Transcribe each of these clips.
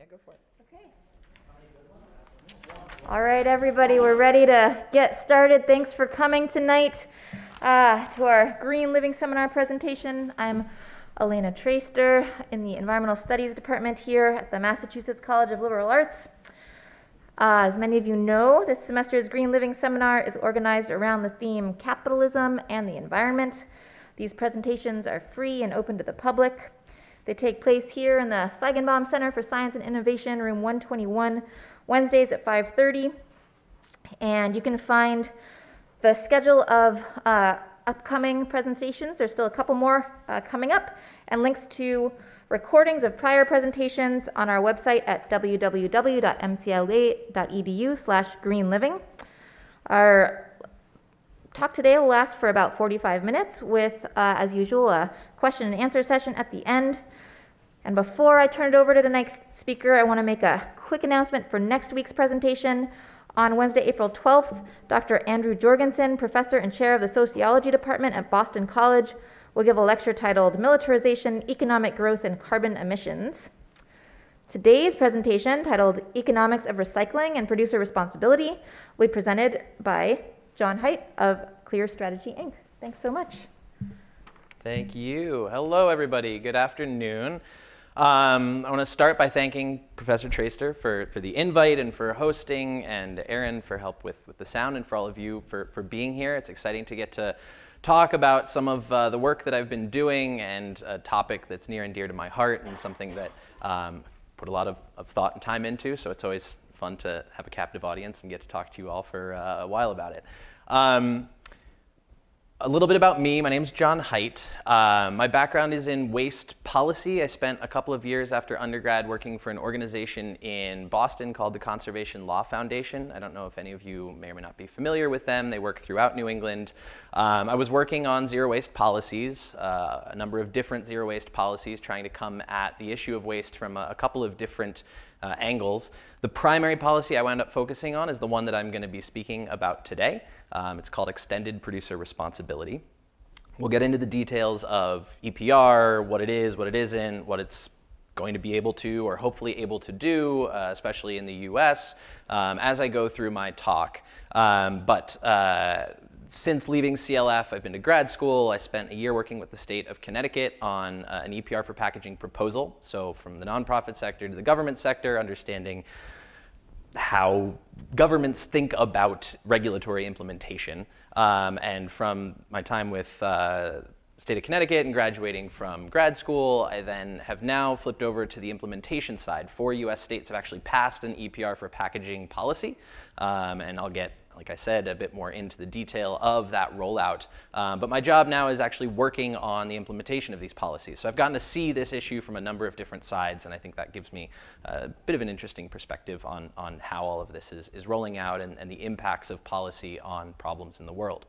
Yeah, go for it. Okay. All right, everybody, we're ready to get started. Thanks for coming tonight to our Green Living Seminar presentation. I'm Elena Traister in the Environmental Studies Department here at the Massachusetts College of Liberal Arts. As many of you know, this semester's Green Living Seminar is organized around the theme Capitalism and the Environment. These presentations are free and open to the public. They take place here in the Feigenbaum Center for Science and Innovation, room 121, Wednesdays at 5:30. And you can find the schedule of upcoming presentations. There's still a couple more coming up, and links to recordings of prior presentations on our website at www.mcla.edu/greenliving. Our talk today will last for about 45 minutes with, as usual, a question and answer session at the end. And before I turn it over to the next speaker, I want to make a quick announcement for next week's presentation. On Wednesday, April 12th, Dr. Andrew Jorgensen, professor and chair of the Sociology Department at Boston College, will give a lecture titled Militarization, Economic Growth, and Carbon Emissions. Today's presentation, titled Economics of Recycling and Producer Responsibility, will be presented by John Hite of Clear Strategy, Inc. Thanks so much. Thank you. Hello, everybody. Good afternoon. I want to start by thanking Professor Traister for the invite and for hosting, and Aaron for help with the sound, and for all of you for being here. It's exciting to get to talk about some of the work that I've been doing, and a topic that's near and dear to my heart, and something that put a lot of thought and time into, so it's always fun to have a captive audience and get to talk to you all for a while about it. A little bit about me. My name's John Hite. My background is in waste policy. I spent a couple of years after undergrad working for an organization in Boston called the Conservation Law Foundation. I don't know if any of you may or may not be familiar with them. They work throughout New England. I was working on zero waste policies, a number of different zero waste policies, trying to come at the issue of waste from a couple of different angles. The primary policy I wound up focusing on is the one that I'm going to be speaking about today. It's called Extended Producer Responsibility. We'll get into the details of EPR, what it is, what it isn't, what it's going to be able to or hopefully able to do, especially in the US, as I go through my talk. Since leaving CLF, I've been to grad school. I spent a year working with the state of Connecticut on an EPR for packaging proposal. So from the nonprofit sector to the government sector, understanding how governments think about regulatory implementation. And from my time with state of Connecticut and graduating from grad school, I then have now flipped over to the implementation side. 4 US states have actually passed an EPR for packaging policy. And I'll get, like I said, a bit more into the detail of that rollout. But my job now is actually working on the implementation of these policies. So I've gotten to see this issue from a number of different sides, and I think that gives me a bit of an interesting perspective on how all of this is rolling out and the impacts of policy on problems in the world.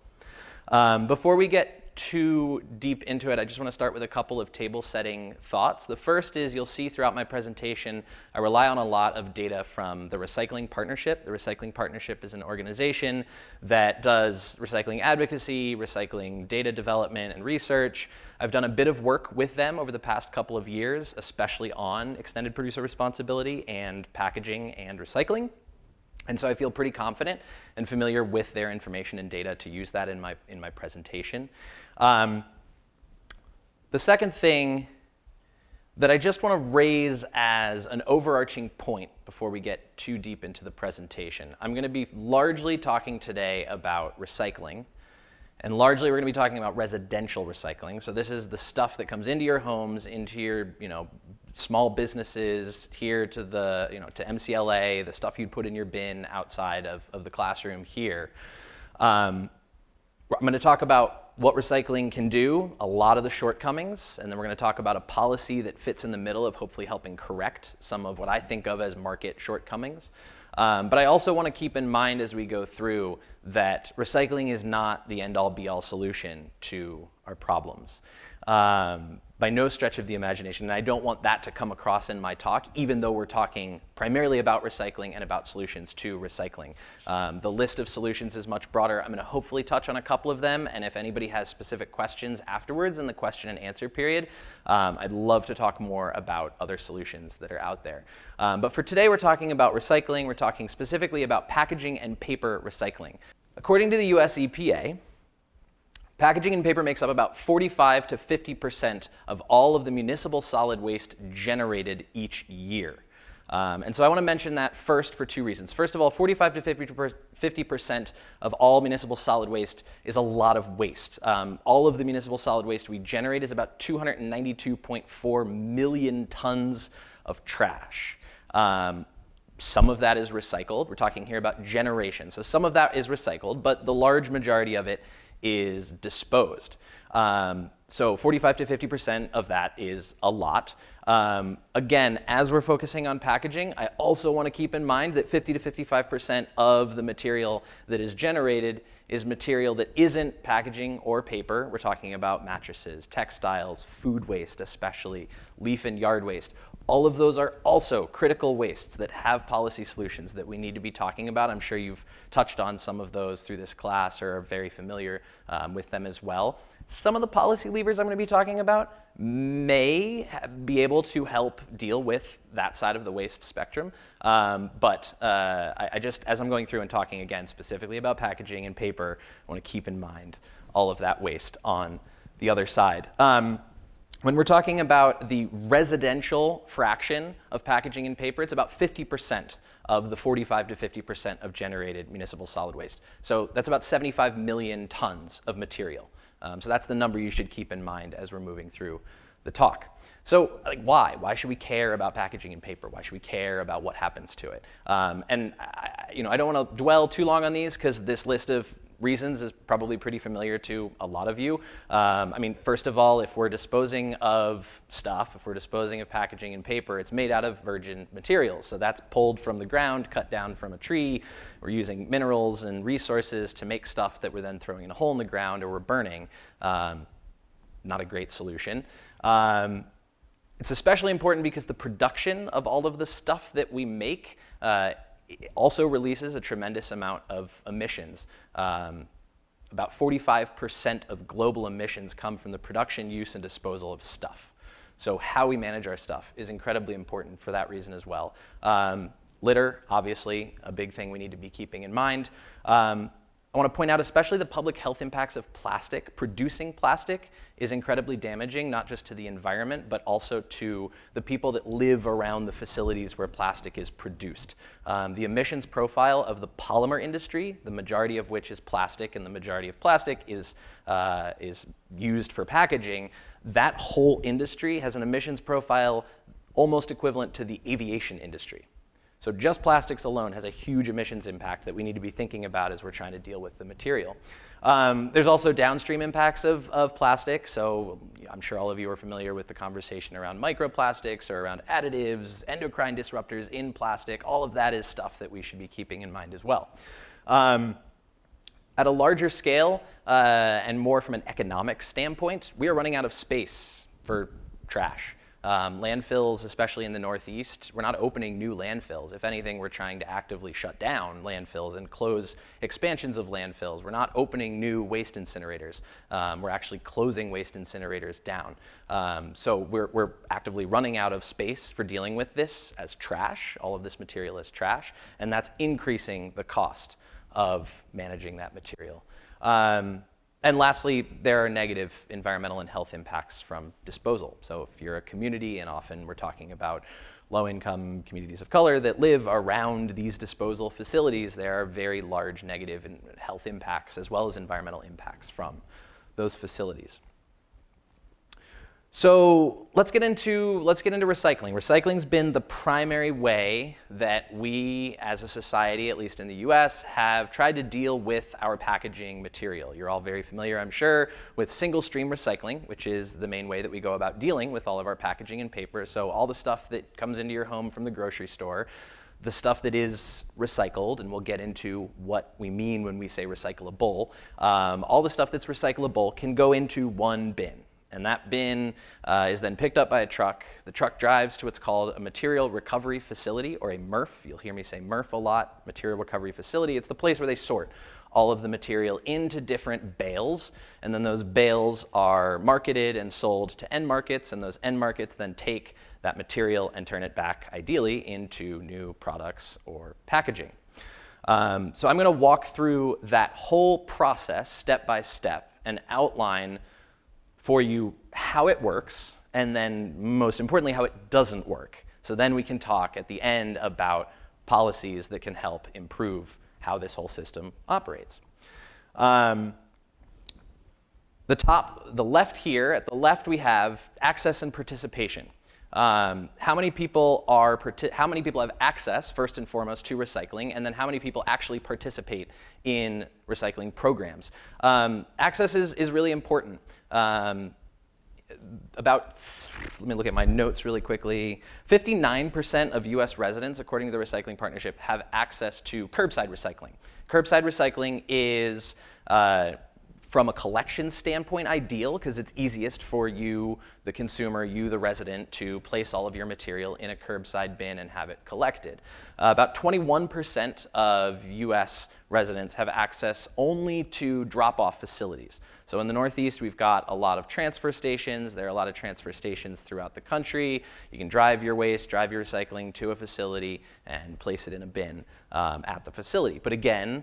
Before we get too deep into it, I just want to start with a couple of table setting thoughts. The first is, you'll see throughout my presentation, I rely on a lot of data from the Recycling Partnership. The Recycling Partnership is an organization that does recycling advocacy, recycling data development and research. I've done a bit of work with them over the past couple of years, especially on extended producer responsibility and packaging and recycling. And so I feel pretty confident and familiar with their information and data to use that in my presentation. The second thing that I just want to raise as an overarching point before we get too deep into the presentation, I'm going to be largely talking today about recycling. And largely we're going to be talking about residential recycling. So this is the stuff that comes into your homes, into your small businesses, here to the to MCLA, the stuff you'd put in your bin outside of the classroom here. I'm going to talk about what recycling can do, a lot of the shortcomings, and then we're going to talk about a policy that fits in the middle of hopefully helping correct some of what I think of as market shortcomings. But I also want to keep in mind as we go through that recycling is not the end-all be-all solution to are problems. By no stretch of the imagination, and I don't want that to come across in my talk, even though we're talking primarily about recycling and about solutions to recycling. The list of solutions is much broader. I'm going to hopefully touch on a couple of them, and if anybody has specific questions afterwards in the question and answer period, I'd love to talk more about other solutions that are out there. But for today, we're talking about recycling. We're talking specifically about packaging and paper recycling. According to the US EPA, packaging and paper makes up about 45 to 50% of all of the municipal solid waste generated each year. And so I want to mention that first for two reasons. First of all, 45 to 50% of all municipal solid waste is a lot of waste. All of the municipal solid waste we generate is about 292.4 million tons of trash. Some of that is recycled. We're talking here about generation. So some of that is recycled, but the large majority of it is disposed. So 45 to 50% of that is a lot. Again, as we're focusing on packaging, I also want to keep in mind that 50 to 55% of the material that is generated is material that isn't packaging or paper. We're talking about mattresses, textiles, food waste especially, leaf and yard waste. All of those are also critical wastes that have policy solutions that we need to be talking about. I'm sure you've touched on some of those through this class or are very familiar with them as well. Some of the policy levers I'm going to be talking about may be able to help deal with that side of the waste spectrum. But I just, as I'm going through and talking again specifically about packaging and paper, I want to keep in mind all of that waste on the other side. When we're talking about the residential fraction of packaging and paper, it's about 50% of the 45 to 50% of generated municipal solid waste. So that's about 75 million tons of material. So that's the number you should keep in mind as we're moving through the talk. So why? Why should we care about packaging and paper? Why should we care about what happens to it? And I don't want to dwell too long on these because this list of reasons is probably pretty familiar to a lot of you. I mean, first of all, if we're disposing of stuff, if we're disposing of packaging and paper, it's made out of virgin materials. So that's pulled from the ground, cut down from a tree. We're using minerals and resources to make stuff that we're then throwing in a hole in the ground or we're burning. Not a great solution. It's especially important because the production of all of the stuff that we make also releases a tremendous amount of emissions. About 45% of global emissions come from the production, use, and disposal of stuff. So how we manage our stuff is incredibly important for that reason as well. Litter, obviously, a big thing we need to be keeping in mind. I want to point out especially the public health impacts of plastic. Producing plastic is incredibly damaging, not just to the environment, but also to the people that live around the facilities where plastic is produced. The emissions profile of the polymer industry, the majority of which is plastic, and the majority of plastic is used for packaging, that whole industry has an emissions profile almost equivalent to the aviation industry. So just plastics alone has a huge emissions impact that we need to be thinking about as we're trying to deal with the material. There's also downstream impacts of plastic. So I'm sure all of you are familiar with the conversation around microplastics or around additives, endocrine disruptors in plastic. All of that is stuff that we should be keeping in mind as well. At a larger scale and more from an economic standpoint, we are running out of space for trash. Landfills, especially in the Northeast, we're not opening new landfills. If anything, we're trying to actively shut down landfills and close expansions of landfills. We're not opening new waste incinerators. We're actually closing waste incinerators down. So we're actively running out of space for dealing with this as trash. All of this material is trash, and that's increasing the cost of managing that material. And lastly, there are negative environmental and health impacts from disposal. So if you're a community, and often we're talking about low-income communities of color that live around these disposal facilities, there are very large negative health impacts as well as environmental impacts from those facilities. So let's get into recycling. Recycling's been the primary way that we as a society, at least in the US, have tried to deal with our packaging material. You're all very familiar, I'm sure, with single stream recycling, which is the main way that we go about dealing with all of our packaging and paper. So all the stuff that comes into your home from the grocery store, the stuff that is recycled, and we'll get into what we mean when we say recyclable, all the stuff that's recyclable can go into one bin. And that bin is then picked up by a truck. The truck drives to what's called a material recovery facility, or a MRF. You'll hear me say MRF a lot, material recovery facility. It's the place where they sort all of the material into different bales, and then those bales are marketed and sold to end markets, and those end markets then take that material and turn it back, ideally, into new products or packaging. So I'm going to walk through that whole process step by step and outline for you how it works, and then most importantly, how it doesn't work. So then we can talk at the end about policies that can help improve how this whole system operates. The left here, at the left we have access and participation. How many people have access, first and foremost, to recycling, and then how many people actually participate in recycling programs? Access is really important. Let me look at my notes really quickly. 59% of US residents, according to the Recycling Partnership, have access to curbside recycling. Curbside recycling is, from a collection standpoint, ideal because it's easiest for you, the consumer, you, the resident, to place all of your material in a curbside bin and have it collected. About 21% of US residents have access only to drop-off facilities. So in the Northeast, we've got a lot of transfer stations. There are a lot of transfer stations throughout the country. You can drive your waste, drive your recycling to a facility and place it in a bin at the facility. But again,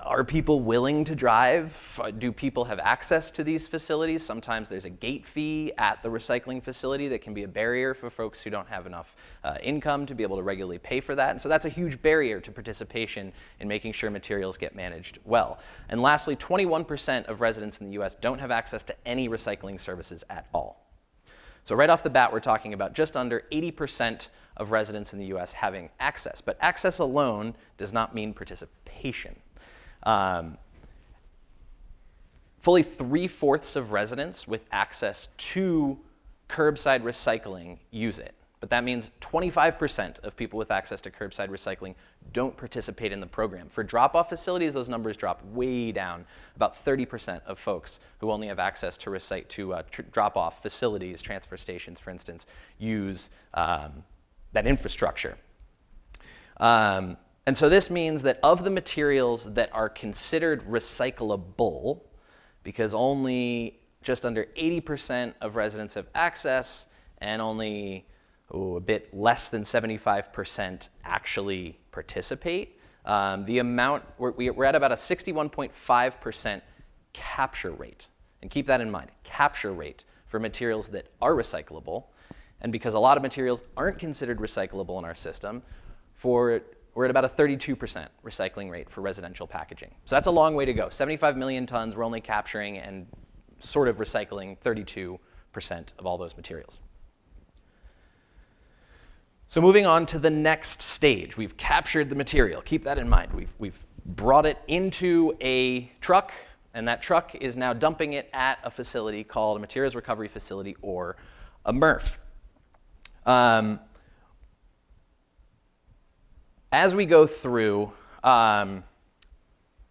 are people willing to drive? Do people have access to these facilities? Sometimes there's a gate fee at the recycling facility that can be a barrier for folks who don't have enough income to be able to regularly pay for that. And so that's a huge barrier to participation in making sure materials get managed well. And lastly, 21% of residents in the US don't have access to any recycling services at all. So right off the bat, we're talking about just under 80% of residents in the US having access. But access alone does not mean participation. Fully 3/4 of residents with access to curbside recycling use it. But that means 25% of people with access to curbside recycling don't participate in the program. For drop-off facilities, those numbers drop way down. About 30% of folks who only have access to drop-off facilities, transfer stations, for instance, use that infrastructure. And so this means that of the materials that are considered recyclable, because only just under 80% of residents have access and only a bit less than 75% actually participate, we're at about a 61.5% capture rate. And keep that in mind, capture rate for materials that are recyclable. And because a lot of materials aren't considered recyclable in our system, we're at about a 32% recycling rate for residential packaging. So that's a long way to go. 75 million tons, we're only capturing and sort of recycling 32% of all those materials. So moving on to the next stage, we've captured the material. Keep that in mind. We've brought it into a truck, and that truck is now dumping it at a facility called a materials recovery facility, or a MRF. As we go through,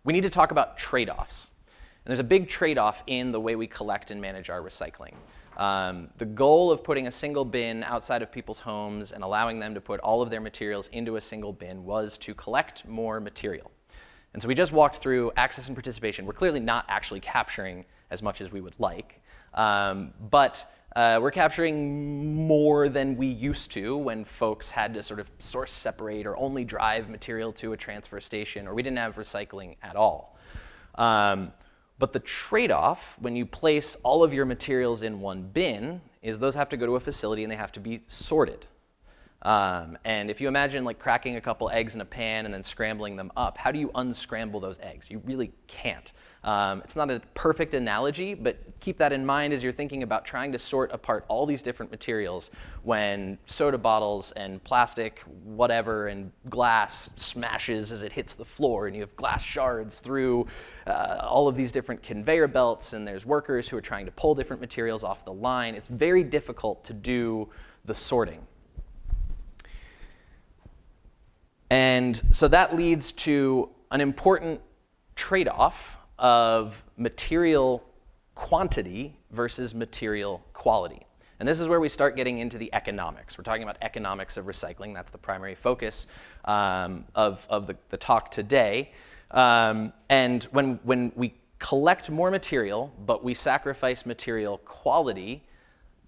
we need to talk about trade-offs. And there's a big trade-off in the way we collect and manage our recycling. The goal of putting a single bin outside of people's homes and allowing them to put all of their materials into a single bin was to collect more material. And so we just walked through access and participation. We're clearly not actually capturing as much as we would like, but we're capturing more than we used to when folks had to sort of source separate or only drive material to a transfer station, or we didn't have recycling at all. But the trade-off when you place all of your materials in one bin is those have to go to a facility and they have to be sorted. And if you imagine like cracking a couple eggs in a pan and then scrambling them up, how do you unscramble those eggs? You really can't. It's not a perfect analogy, but keep that in mind as you're thinking about trying to sort apart all these different materials when soda bottles and plastic, whatever, and glass smashes as it hits the floor, and you have glass shards through all of these different conveyor belts, and there's workers who are trying to pull different materials off the line. It's very difficult to do the sorting. And so that leads to an important trade-off of material quantity versus material quality. And this is where we start getting into the economics. We're talking about economics of recycling. That's the primary focus of the talk today. And when we collect more material, but we sacrifice material quality,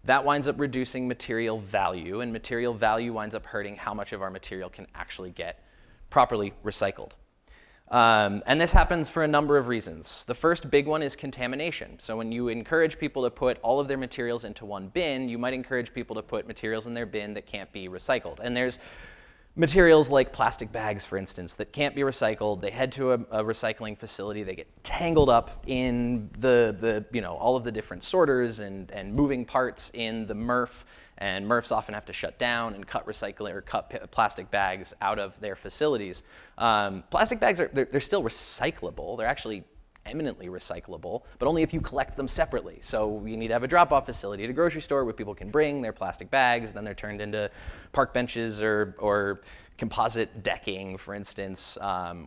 that winds up reducing material value, and material value winds up hurting how much of our material can actually get properly recycled. And this happens for a number of reasons. The first big one is contamination. So when you encourage people to put all of their materials into one bin, you might encourage people to put materials in their bin that can't be recycled. And there's materials like plastic bags, for instance, that can't be recycled. They head to a recycling facility. They get tangled up in all of the different sorters and moving parts in the MRF. And MRFs often have to shut down and cut plastic bags out of their facilities. Plastic bags they're still recyclable. They're actually eminently recyclable, but only if you collect them separately. So you need to have a drop-off facility at a grocery store where people can bring their plastic bags, and then they're turned into park benches or composite decking, for instance,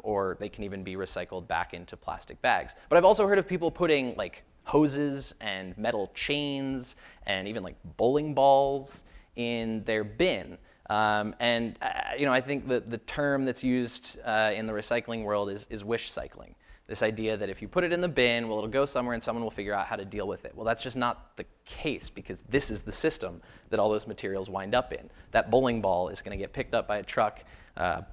or they can even be recycled back into plastic bags. But I've also heard of people putting like hoses and metal chains and even like bowling balls in their bin. I think that the term that's used in the recycling world is wish cycling. This idea that if you put it in the bin, well, it'll go somewhere and someone will figure out how to deal with it. Well, that's just not the case, because this is the system that all those materials wind up in. That bowling ball is going to get picked up by a truck,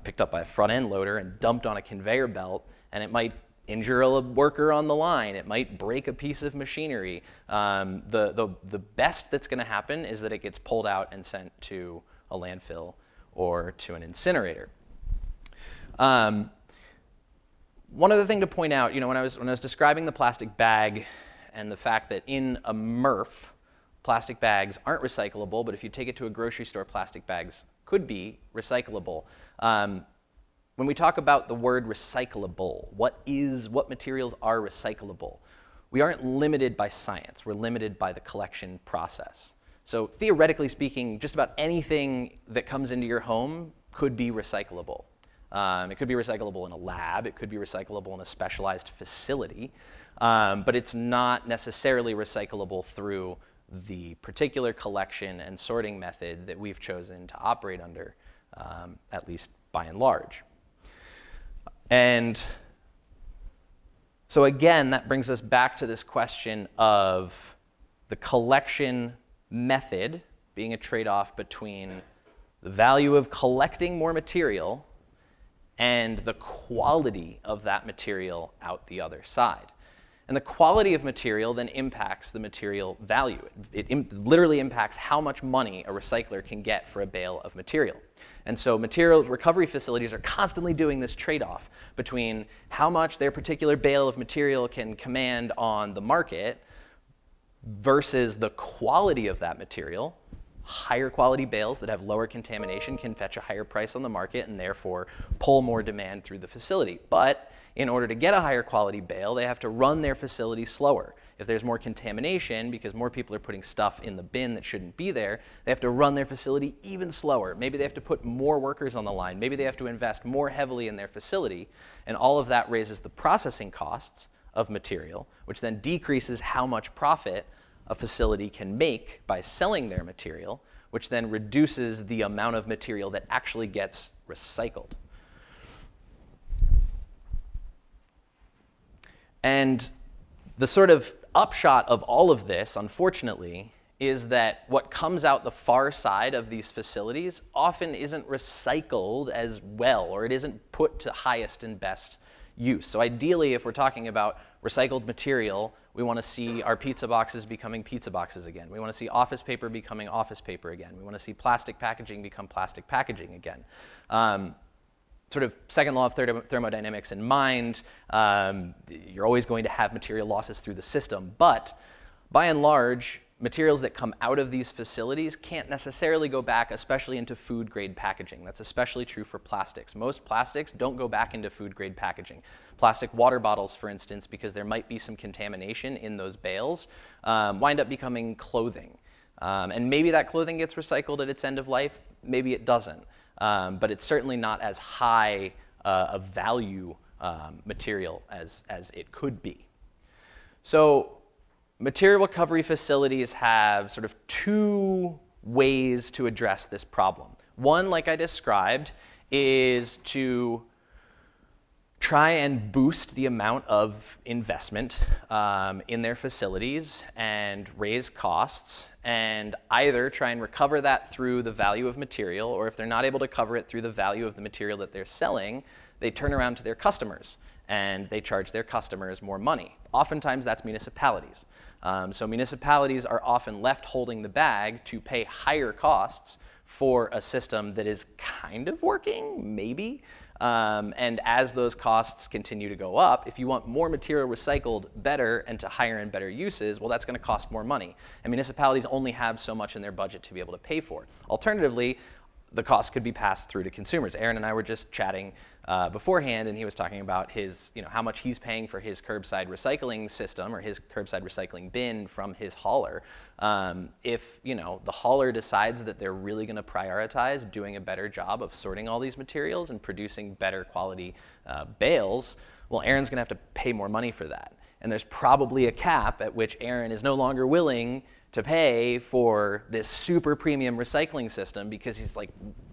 picked up by a front end loader and dumped on a conveyor belt, and it might injure a worker on the line. It might break a piece of machinery. The best that's going to happen is that it gets pulled out and sent to a landfill or to an incinerator. One other thing to point out, when I was describing the plastic bag and the fact that in a MRF, plastic bags aren't recyclable, but if you take it to a grocery store, plastic bags could be recyclable. When we talk about the word recyclable, what materials are recyclable? We aren't limited by science. We're limited by the collection process. So theoretically speaking, just about anything that comes into your home could be recyclable. It could be recyclable in a lab. It could be recyclable in a specialized facility. But it's not necessarily recyclable through the particular collection and sorting method that we've chosen to operate under, at least by and large. And so again, that brings us back to this question of the collection method being a trade-off between the value of collecting more material and the quality of that material out the other side. And the quality of material then impacts the material value. It literally impacts how much money a recycler can get for a bale of material. And so material recovery facilities are constantly doing this trade-off between how much their particular bale of material can command on the market versus the quality of that material. Higher quality bales that have lower contamination can fetch a higher price on the market and therefore pull more demand through the facility. But in order to get a higher quality bale, they have to run their facility slower. If there's more contamination, because more people are putting stuff in the bin that shouldn't be there, they have to run their facility even slower. Maybe they have to put more workers on the line. Maybe they have to invest more heavily in their facility. And all of that raises the processing costs of material, which then decreases how much profit a facility can make by selling their material, which then reduces the amount of material that actually gets recycled. And the sort of upshot of all of this, unfortunately, is that what comes out the far side of these facilities often isn't recycled as well, or it isn't put to highest and best use. So ideally, if we're talking about recycled material, we want to see our pizza boxes becoming pizza boxes again. We want to see office paper becoming office paper again. We want to see plastic packaging become plastic packaging again. Sort of second law of thermodynamics in mind, you're always going to have material losses through the system, but by and large, materials that come out of these facilities can't necessarily go back, especially into food grade packaging. That's especially true for plastics. Most plastics don't go back into food grade packaging. Plastic water bottles, for instance, because there might be some contamination in those bales, wind up becoming clothing. And maybe that clothing gets recycled at its end of life, maybe it doesn't. but it's certainly not as high a value material as it could be. So material recovery facilities have sort of two ways to address this problem. One, like I described, is to try and boost the amount of investment in their facilities and raise costs, and either try and recover that through the value of material, or if they're not able to cover it through the value of the material that they're selling, they turn around to their customers and they charge their customers more money. Oftentimes that's municipalities. So municipalities are often left holding the bag to pay higher costs for a system that is kind of working, maybe. And as those costs continue to go up, if you want more material recycled better and to higher and better uses, well, that's going to cost more money. And municipalities only have so much in their budget to be able to pay for it. Alternatively, the cost could be passed through to consumers. Aaron and I were just chatting beforehand, and he was talking about his, how much he's paying for his curbside recycling system or his curbside recycling bin from his hauler. If the hauler decides that they're really going to prioritize doing a better job of sorting all these materials and producing better quality bales, well, Aaron's going to have to pay more money for that. And there's probably a cap at which Aaron is no longer willing to pay for this super premium recycling system because he's like,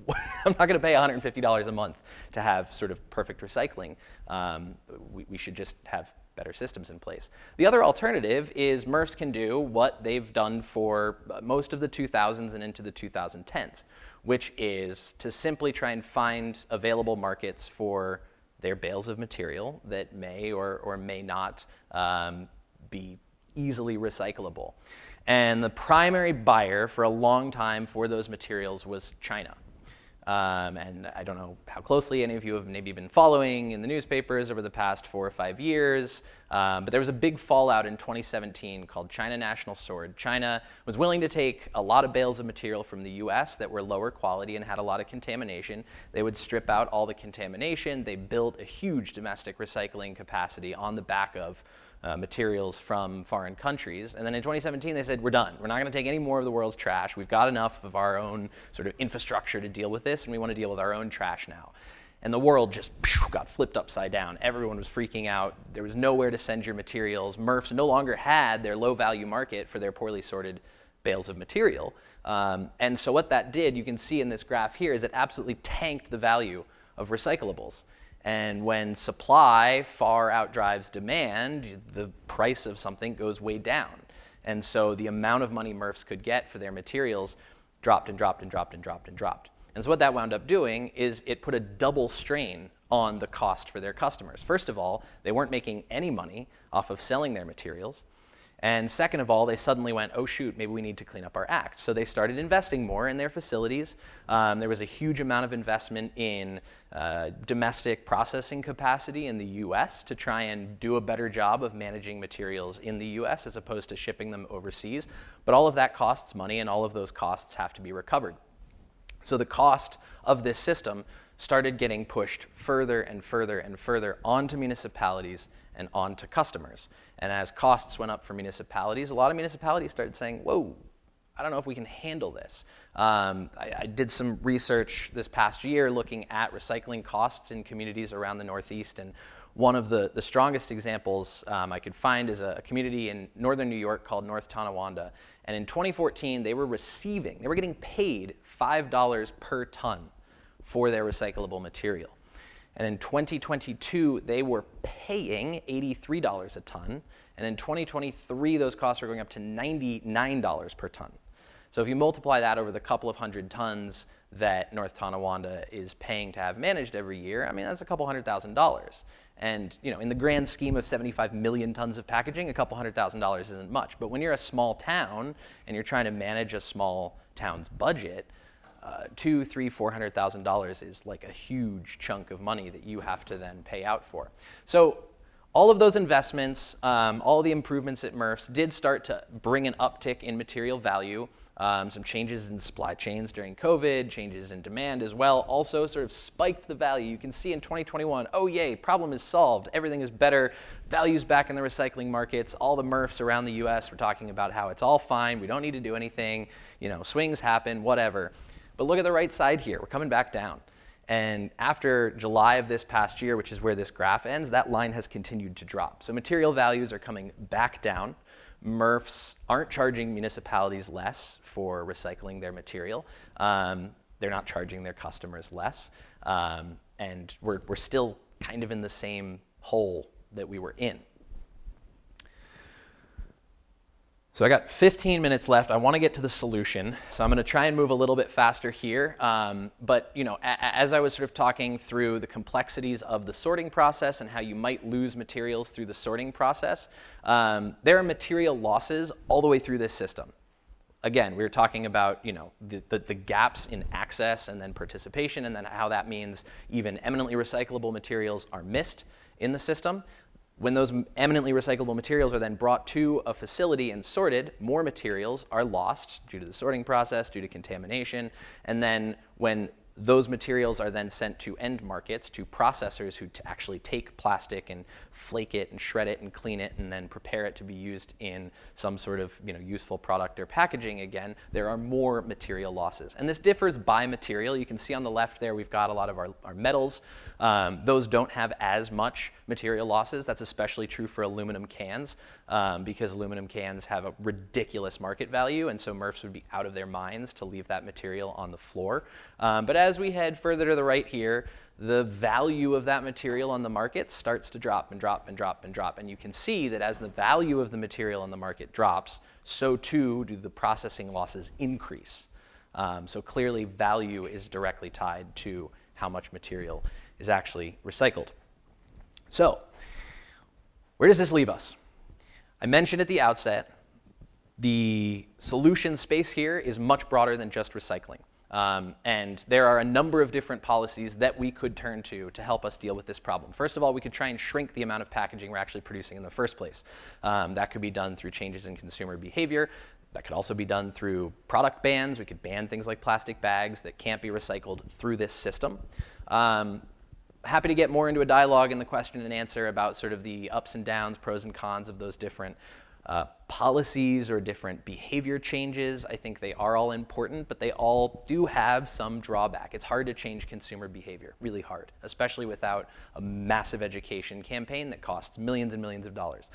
I'm not going to pay $150 a month to have sort of perfect recycling. We should just have better systems in place. The other alternative is MRFs can do what they've done for most of the 2000s and into the 2010s, which is to simply try and find available markets for their bales of material that may or may not be easily recyclable. And the primary buyer for a long time for those materials was China. And I don't know how closely any of you have maybe been following in the newspapers over the past 4 or 5 years, but there was a big fallout in 2017 called China National Sword. China was willing to take a lot of bales of material from the US that were lower quality and had a lot of contamination. They would strip out all the contamination. They built a huge domestic recycling capacity on the back of materials from foreign countries. And then in 2017, they said, we're done. We're not going to take any more of the world's trash. We've got enough of our own sort of infrastructure to deal with this, and we want to deal with our own trash now. And the world just got flipped upside down. Everyone was freaking out. There was nowhere to send your materials. MRFs no longer had their low-value market for their poorly sorted bales of material. And so what that did, you can see in this graph here, is it absolutely tanked the value of recyclables. And when supply far outdrives demand, the price of something goes way down. And so the amount of money MRFs could get for their materials dropped and dropped and dropped and dropped and dropped. And so what that wound up doing is it put a double strain on the cost for their customers. First of all, they weren't making any money off of selling their materials. And second of all, they suddenly went, oh shoot, maybe we need to clean up our act. So they started investing more in their facilities. There was a huge amount of investment in domestic processing capacity in the US to try and do a better job of managing materials in the US as opposed to shipping them overseas. But all of that costs money, and all of those costs have to be recovered. So the cost of this system started getting pushed further and further and further onto municipalities and onto customers. And as costs went up for municipalities, a lot of municipalities started saying, whoa, I don't know if we can handle this. I did some research this past year looking at recycling costs in communities around the Northeast, and one of the strongest examples I could find is a community in northern New York called North Tonawanda. And in 2014, they were getting paid $5 per ton for their recyclable material. And in 2022, they were paying $83 a ton. And in 2023, those costs are going up to $99 per ton. So if you multiply that over the couple of hundred tons that North Tonawanda is paying to have managed every year, I mean, that's a couple $100,000. And in the grand scheme of 75 million tons of packaging, a couple $100,000 isn't much. But when you're a small town and you're trying to manage a small town's budget, $200,000, $300,000, $400,000 is like a huge chunk of money that you have to then pay out for. So all of those investments, all the improvements at MRFs did start to bring an uptick in material value. Some changes in supply chains during COVID, changes in demand as well, also sort of spiked the value. You can see in 2021, oh yay, problem is solved, everything is better, value's back in the recycling markets, all the MRFs around the US were talking about how it's all fine, we don't need to do anything, swings happen, whatever. But look at the right side here. We're coming back down. And after July of this past year, which is where this graph ends, that line has continued to drop. So material values are coming back down. MRFs aren't charging municipalities less for recycling their material. They're not charging their customers less. And we're still kind of in the same hole that we were in. So I got 15 minutes left. I want to get to the solution. So I'm going to try and move a little bit faster here. But as I was sort of talking through the complexities of the sorting process and how you might lose materials through the sorting process, there are material losses all the way through this system. Again, we were talking about the gaps in access and then participation, and then how that means even eminently recyclable materials are missed in the system. When those eminently recyclable materials are then brought to a facility and sorted, more materials are lost due to the sorting process, due to contamination, and then when those materials are then sent to end markets, to processors who actually take plastic and flake it and shred it and clean it and then prepare it to be used in some sort of useful product or packaging again, there are more material losses. And this differs by material. You can see on the left there we've got a lot of our metals. Those don't have as much material losses. That's especially true for aluminum cans because aluminum cans have a ridiculous market value, and so MRFs would be out of their minds to leave that material on the floor. But as we head further to the right here, the value of that material on the market starts to drop and drop and drop and drop. And you can see that as the value of the material on the market drops, so too do the processing losses increase. So clearly value is directly tied to how much material is actually recycled. So where does this leave us? I mentioned at the outset, the solution space here is much broader than just recycling. And there are a number of different policies that we could turn to help us deal with this problem. First of all, we could try and shrink the amount of packaging we're actually producing in the first place. That could be done through changes in consumer behavior. That could also be done through product bans. We could ban things like plastic bags that can't be recycled through this system. Happy to get more into a dialogue in the question and answer about sort of the ups and downs, pros and cons of those different policies or different behavior changes. I think they are all important, but they all do have some drawback. It's hard to change consumer behavior, really hard, especially without a massive education campaign that costs millions and millions of dollars.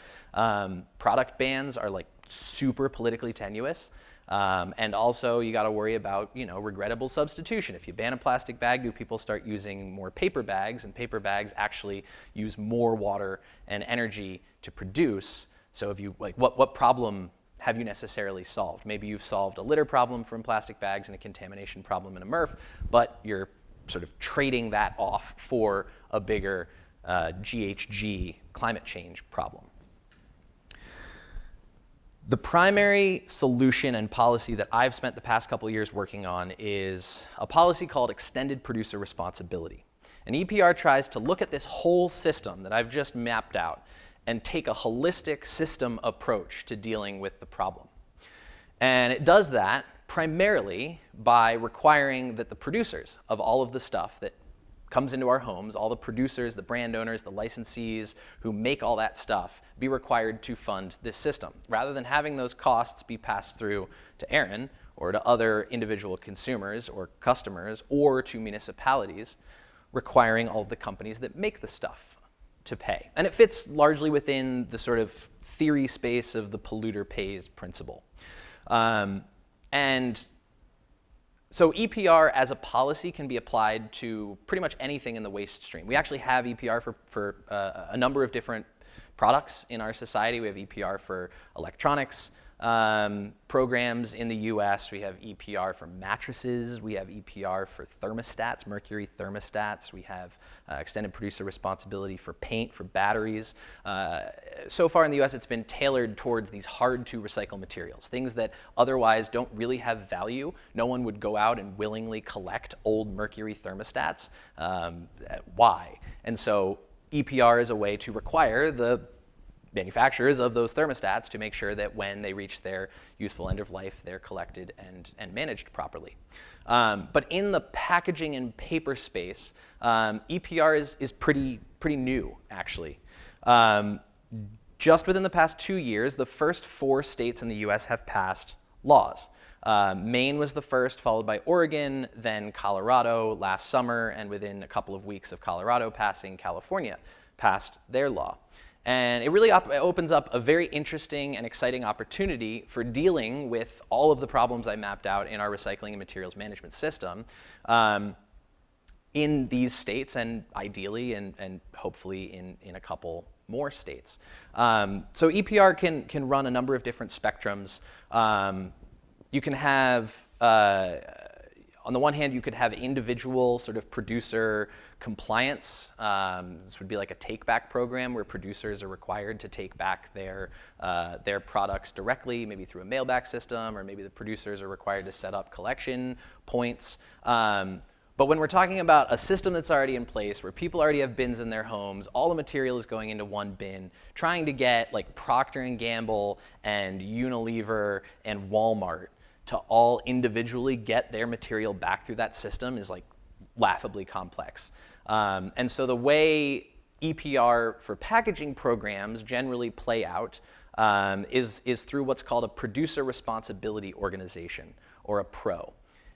Product bans are like super politically tenuous. And also you got to worry about, regrettable substitution. If you ban a plastic bag, do people start using more paper bags? And paper bags actually use more water and energy to produce. So if you what problem have you necessarily solved? Maybe you've solved a litter problem from plastic bags and a contamination problem in a MRF, but you're sort of trading that off for a bigger GHG climate change problem. The primary solution and policy that I've spent the past couple of years working on is a policy called extended producer responsibility. And EPR tries to look at this whole system that I've just mapped out and take a holistic system approach to dealing with the problem. And it does that primarily by requiring that the producers of all of the stuff that comes into our homes, all the producers, the brand owners, the licensees who make all that stuff, be required to fund this system, rather than having those costs be passed through to Aaron or to other individual consumers or customers or to municipalities, requiring all of the companies that make the stuff to pay. And it fits largely within the sort of theory space of the polluter pays principle. And so EPR as a policy can be applied to pretty much anything in the waste stream. We actually have EPR for a number of different products in our society. We have EPR for electronics programs in the US. We have EPR for mattresses. We have EPR for thermostats, mercury thermostats. We have extended producer responsibility for paint, for batteries. So far in the US, it's been tailored towards these hard to recycle materials, things that otherwise don't really have value. No one would go out and willingly collect old mercury thermostats. Why? And so EPR is a way to require the manufacturers of those thermostats to make sure that when they reach their useful end of life, they're collected and managed properly. But in the packaging and paper space, EPR is pretty new, actually. Just within the past 2 years, the first 4 states in the US have passed laws. Maine was the first, followed by Oregon, then Colorado last summer, and within a couple of weeks of Colorado passing, California passed their law. And it really opens up a very interesting and exciting opportunity for dealing with all of the problems I mapped out in our recycling and materials management system in these states, and ideally and hopefully in a couple more states. So EPR can run a number of different spectrums. You can have, on the one hand, you could have individual sort of producer compliance. This would be like a take-back program where producers are required to take back their products directly, maybe through a mail-back system, or maybe the producers are required to set up collection points. But when we're talking about a system that's already in place, where people already have bins in their homes, all the material is going into one bin, trying to get like Procter & Gamble and Unilever and Walmart to all individually get their material back through that system is like laughably complex. And so the way EPR for packaging programs generally play out is through what's called a producer responsibility organization, or a PRO.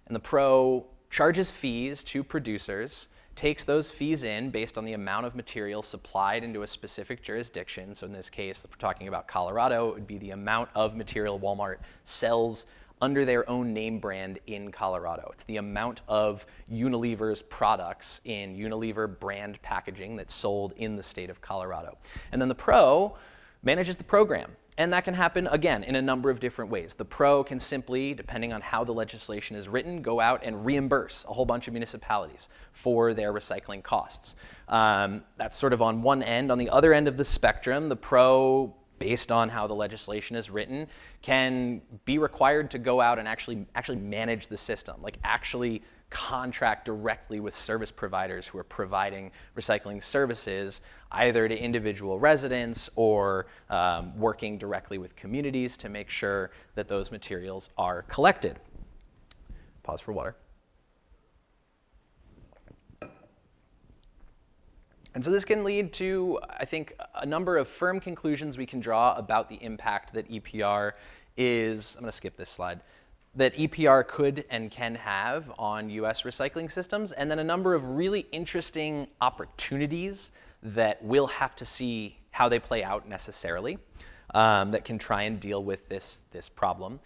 And the PRO charges fees to producers, takes those fees in based on the amount of material supplied into a specific jurisdiction. So in this case, if we're talking about Colorado, it would be the amount of material Walmart sells under their own name brand in Colorado. It's the amount of Unilever's products in Unilever brand packaging that's sold in the state of Colorado. And then the PRO manages the program. And that can happen, again, in a number of different ways. The PRO can simply, depending on how the legislation is written, go out and reimburse a whole bunch of municipalities for their recycling costs. That's sort of on one end. On the other end of the spectrum, the PRO, based on how the legislation is written, can be required to go out and actually manage the system, like actually contract directly with service providers who are providing recycling services, either to individual residents or working directly with communities to make sure that those materials are collected. Pause for water. And so this can lead to, I think, a number of firm conclusions we can draw about the impact that EPR is, I'm going to skip this slide, that EPR could and can have on US recycling systems, and then a number of really interesting opportunities that we'll have to see how they play out necessarily, that can try and deal with this problem.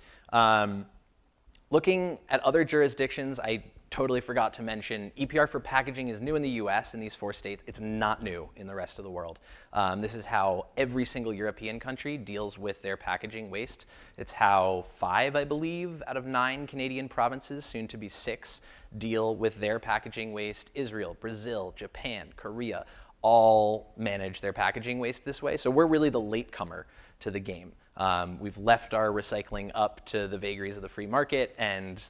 Looking at other jurisdictions, I totally forgot to mention, EPR for packaging is new in the US in these 4 states. It's not new in the rest of the world. This is how every single European country deals with their packaging waste. It's how 5, I believe, out of 9 Canadian provinces, soon to be 6, deal with their packaging waste. Israel, Brazil, Japan, Korea, all manage their packaging waste this way. So we're really the latecomer to the game. We've left our recycling up to the vagaries of the free market, and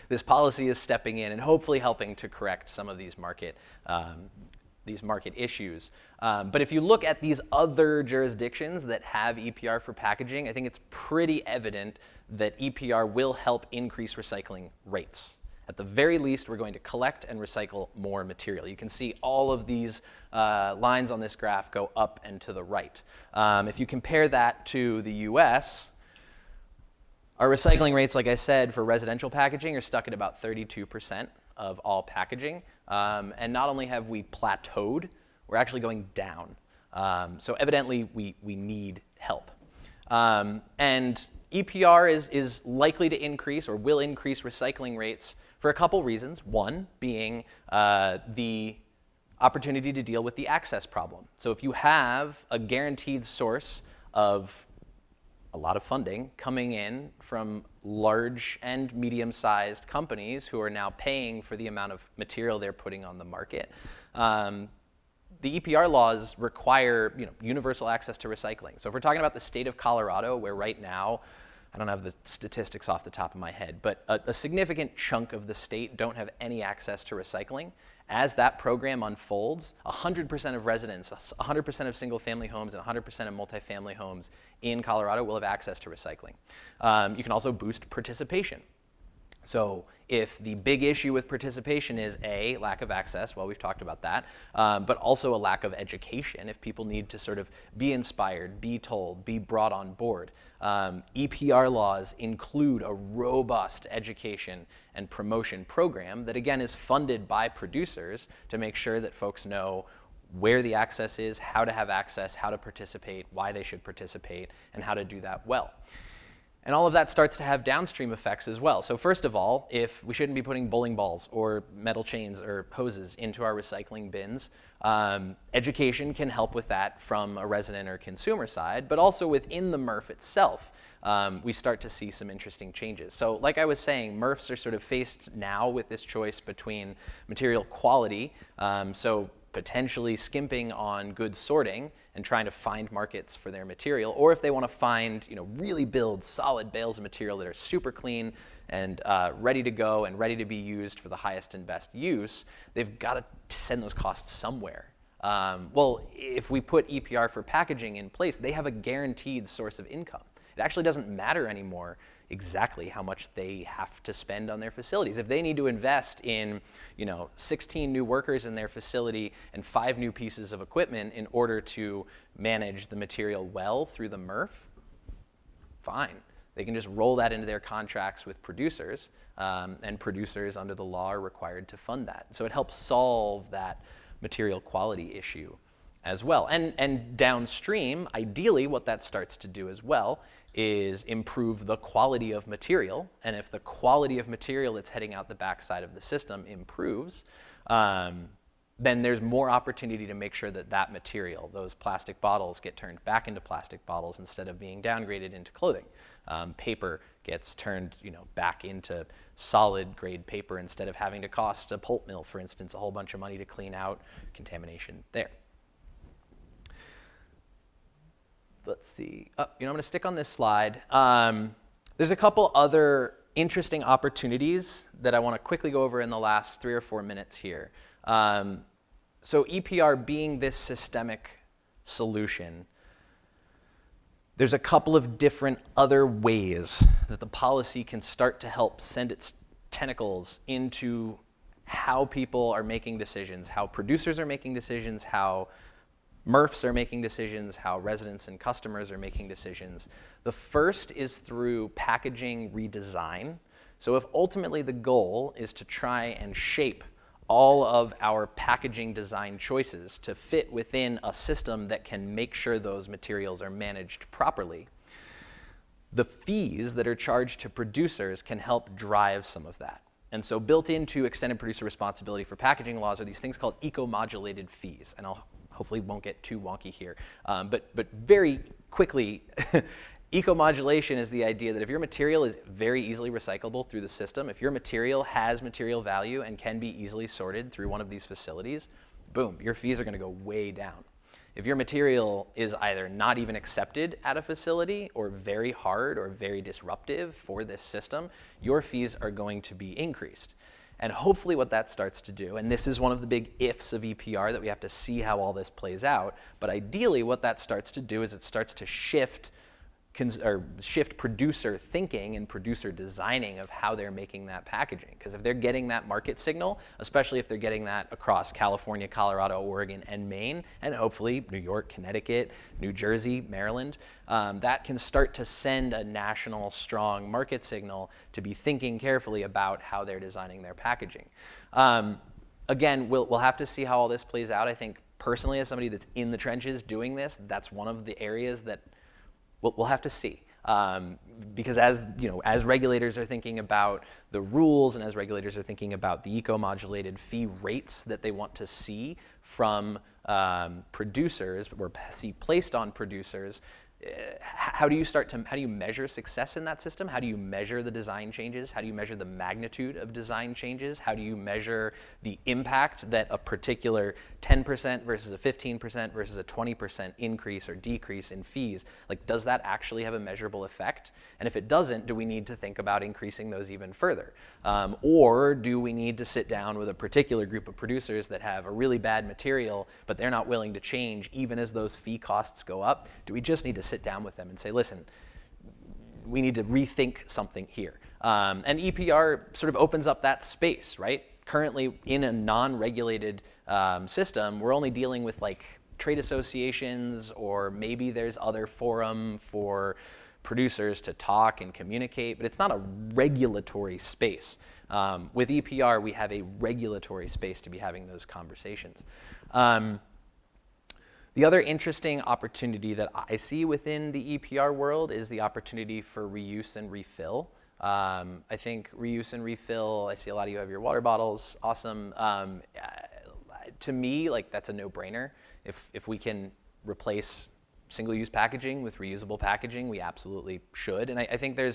this policy is stepping in and hopefully helping to correct some of these market issues. But if you look at these other jurisdictions that have EPR for packaging, I think it's pretty evident that EPR will help increase recycling rates. At the very least, we're going to collect and recycle more material. You can see all of these lines on this graph go up and to the right. If you compare that to the US, our recycling rates, like I said, for residential packaging are stuck at about 32% of all packaging. And not only have we plateaued, we're actually going down. So evidently, we need help. And EPR is likely to increase or will increase recycling rates for a couple reasons. One being the opportunity to deal with the access problem. So if you have a guaranteed source of a lot of funding coming in from large and medium-sized companies who are now paying for the amount of material they're putting on the market, the EPR laws require universal access to recycling. So if we're talking about the state of Colorado, where right now, I don't have the statistics off the top of my head, but a significant chunk of the state don't have any access to recycling. As that program unfolds, 100% of residents, 100% of single-family homes, and 100% of multifamily homes in Colorado will have access to recycling. You can also boost participation. So if the big issue with participation is A, lack of access, well, we've talked about that, but also a lack of education, if people need to sort of be inspired, be told, be brought on board, EPR laws include a robust education and promotion program that, again, is funded by producers to make sure that folks know where the access is, how to have access, how to participate, why they should participate, and how to do that well. And all of that starts to have downstream effects as well. So first of all, if we shouldn't be putting bowling balls or metal chains or hoses into our recycling bins, education can help with that from a resident or consumer side, but also within the MRF itself, we start to see some interesting changes. So like I was saying, MRFs are sort of faced now with this choice between material quality, so potentially skimping on good sorting and trying to find markets for their material, or if they want to find, really build solid bales of material that are super clean and ready to go and ready to be used for the highest and best use, they've got to send those costs somewhere. Well, if we put EPR for packaging in place, they have a guaranteed source of income. It actually doesn't matter anymore exactly how much they have to spend on their facilities. If they need to invest in 16 new workers in their facility and 5 new pieces of equipment in order to manage the material well through the MRF, fine. They can just roll that into their contracts with producers, and producers under the law are required to fund that. So it helps solve that material quality issue as well. And downstream, ideally, what that starts to do as well is improve the quality of material. And if the quality of material that's heading out the backside of the system improves, then there's more opportunity to make sure that that material, those plastic bottles, get turned back into plastic bottles instead of being downgraded into clothing. Paper gets turned back into solid grade paper instead of having to cost a pulp mill, for instance, a whole bunch of money to clean out contamination there. Let's see. I'm going to stick on this slide. There's a couple other interesting opportunities that I want to quickly go over in the last 3 or 4 minutes here. So EPR being this systemic solution, there's a couple of different other ways that the policy can start to help send its tentacles into how people are making decisions, how producers are making decisions, how MRFs are making decisions, how residents and customers are making decisions. The first is through packaging redesign. So if ultimately the goal is to try and shape all of our packaging design choices to fit within a system that can make sure those materials are managed properly, the fees that are charged to producers can help drive some of that. And so built into extended producer responsibility for packaging laws are these things called eco-modulated fees. And I'll hopefully won't get too wonky here. But very quickly, eco-modulation is the idea that if your material is very easily recyclable through the system, if your material has material value and can be easily sorted through one of these facilities, boom, your fees are going to go way down. If your material is either not even accepted at a facility or very hard or very disruptive for this system, your fees are going to be increased. And hopefully what that starts to do, and this is one of the big ifs of EPR that we have to see how all this plays out, but ideally what that starts to do is it starts to shift producer thinking and producer designing of how they're making that packaging. Because if they're getting that market signal, especially if they're getting that across California, Colorado, Oregon, and Maine, and hopefully New York, Connecticut, New Jersey, Maryland, that can start to send a national strong market signal to be thinking carefully about how they're designing their packaging. Again, we'll have to see how all this plays out. I think personally, as somebody that's in the trenches doing this, that's one of the areas that we'll have to see, because as regulators are thinking about the rules and as regulators are thinking about the eco-modulated fee rates that they want to see from producers or see placed on producers, how do you measure success in that system? How do you measure the design changes? How do you measure the magnitude of design changes? How do you measure the impact that a particular 10% versus a 15% versus a 20% increase or decrease in fees, does that actually have a measurable effect? And if it doesn't, do we need to think about increasing those even further? Or do we need to sit down with a particular group of producers that have a really bad material, but they're not willing to change even as those fee costs go up? Do we just need to sit down with them and say, listen, we need to rethink something here? And EPR sort of opens up that space, right? Currently, in a non-regulated system, we're only dealing with like trade associations, or maybe there's other forum for producers to talk and communicate, but it's not a regulatory space. With EPR, we have a regulatory space to be having those conversations. The other interesting opportunity that I see within the EPR world is the opportunity for reuse and refill. I think reuse and refill, I see a lot of you have your water bottles, awesome. To me, like that's a no-brainer. If we can replace single-use packaging with reusable packaging, we absolutely should. And I think there